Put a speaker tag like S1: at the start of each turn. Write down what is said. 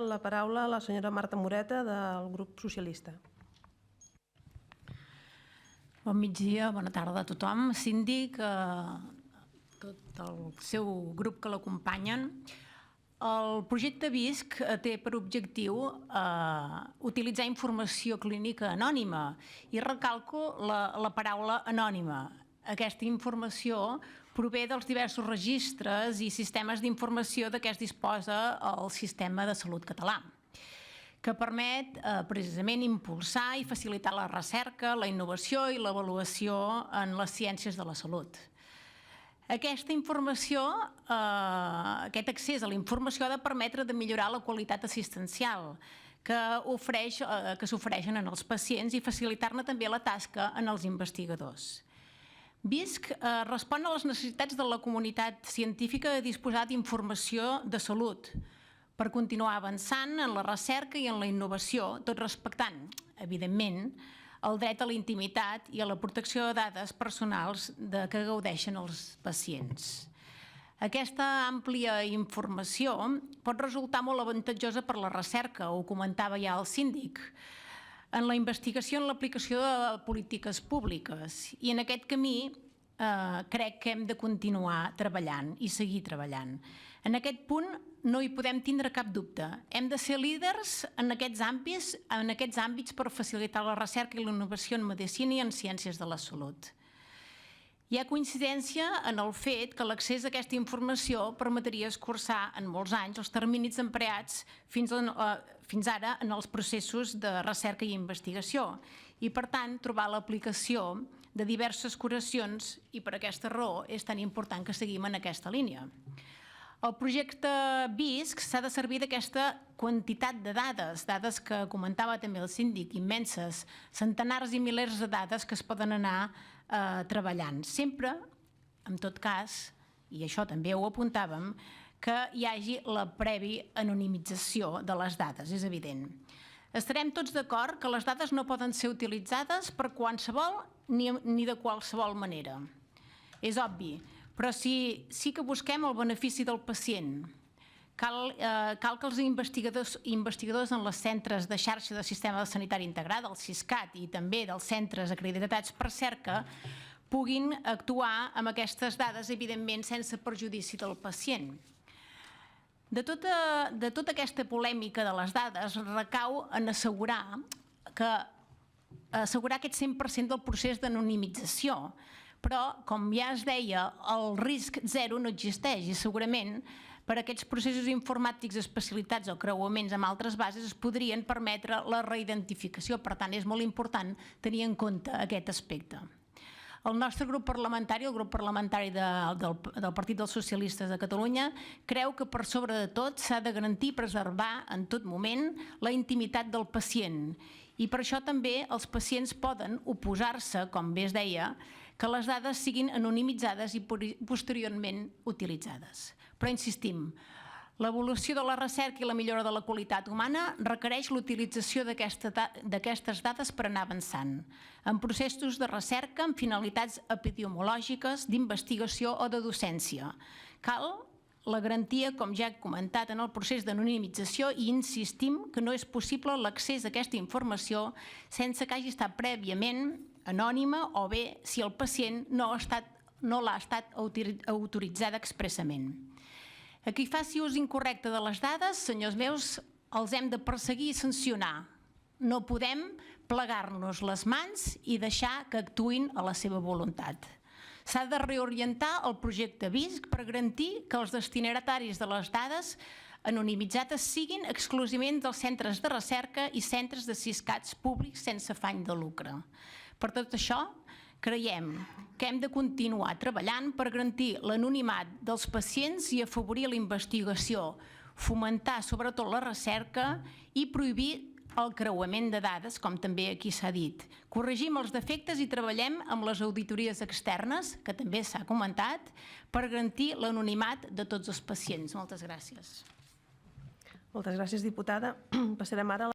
S1: la paraula a la senyora Marta Moreta del grup socialista.
S2: Bon migdia, bona tarda a tothom. Síndic, tot el seu grup que l'acompanyen. El projecte VISC té per objectiu utilitzar informació clínica anònima i recalco la paraula anònima. Aquesta informació prové dels diversos registres i sistemes d'informació de què es disposa el sistema de salut català, que permet precisament impulsar i facilitar la recerca, la innovació i l'avaluació en les ciències de la salut. Aquesta informació, aquest accés a la informació ha de permetre de millorar la qualitat assistencial que s'ofereixen als pacients i facilitar-ne també la tasca en els investigadors. VISC respon a les necessitats de la comunitat científica de disposar d'informació de salut per continuar avançant en la recerca i en la innovació, tot respectant, evidentment, el dret a la intimitat i a la protecció de dades personals de què gaudeixen els pacients. Aquesta àmplia informació pot resultar molt avantatjosa per la recerca, ho comentava ja el síndic, en la investigació en l'aplicació de polítiques públiques. I en aquest camí crec que hem de continuar treballant i seguir treballant. En aquest punt no hi podem tindre cap dubte. Hem de ser líders en aquests àmbits per facilitar la recerca i la innovació en medicina i en ciències de la salut. Hi ha coincidència en el fet que l'accés a aquesta informació permetria escurçar en molts anys els terminis empleats fins ara en els processos de recerca i investigació i, per tant, trobar l'aplicació de diverses curacions i per aquesta raó és tan important que seguim en aquesta línia. El projecte VISC s'ha de servir d'aquesta quantitat de dades, dades que comentava també el síndic, immenses, centenars i milers de dades que es poden anar treballant. Sempre, en tot cas, i això també ho apuntàvem, que hi hagi la prèvia anonimització de les dades, és evident. Estarem tots d'acord que les dades no poden ser utilitzades per qualsevol ni de qualsevol manera. És obvi, però sí que busquem el benefici del pacient. Cal que els investigadors en els centres de xarxa de sistema sanitari integrat, el SISCAT, i també dels centres acreditats per cerca, puguin actuar amb aquestes dades, evidentment, sense perjudici del pacient. De tota aquesta polèmica de les dades recau en assegurar aquest 100% del procés d'anonimització, però, com ja es deia, el risc zero no existeix i segurament per aquests processos informàtics especialitzats o creuaments amb altres bases es podrien permetre la reidentificació. Per tant, és molt important tenir en compte aquest aspecte. El nostre grup parlamentari, el grup parlamentari del Partit dels Socialistes de Catalunya, creu que per sobre de tot s'ha de garantir i preservar en tot moment la intimitat del pacient. I per això també els pacients poden oposar-se, com bé es deia, que les dades siguin anonimitzades i posteriorment utilitzades. Però insistim, l'evolució de la recerca i la millora de la qualitat humana requereix l'utilització d'aquestes dades per anar avançant en processos de recerca amb finalitats epidemiològiques, d'investigació o de docència. Cal la garantia, com ja he comentat, en el procés d'anonimització i insistim que no és possible l'accés a aquesta informació sense que hagi estat prèviament anònima o bé si el pacient no l'ha estat autoritzada expressament. A qui faci ús incorrecte de les dades, senyors meus, els hem de perseguir i sancionar. No podem plegar-nos les mans i deixar que actuïn a la seva voluntat. S'ha de reorientar el projecte VISC per garantir que els destinataris de les dades anonimitzades siguin exclusivament dels centres de recerca i centres de SISCATs públics sense afany de lucre. Per tot això, creiem que hem de continuar treballant per garantir l'anonimat dels pacients i afavorir la investigació, fomentar sobretot la recerca i prohibir el creuament de dades, com també aquí s'ha dit. Corregim els defectes i treballem amb les auditories externes, que també s'ha comentat, per garantir l'anonimat de tots els pacients. Moltes gràcies.
S1: Moltes gràcies, diputada. Passarem ara a la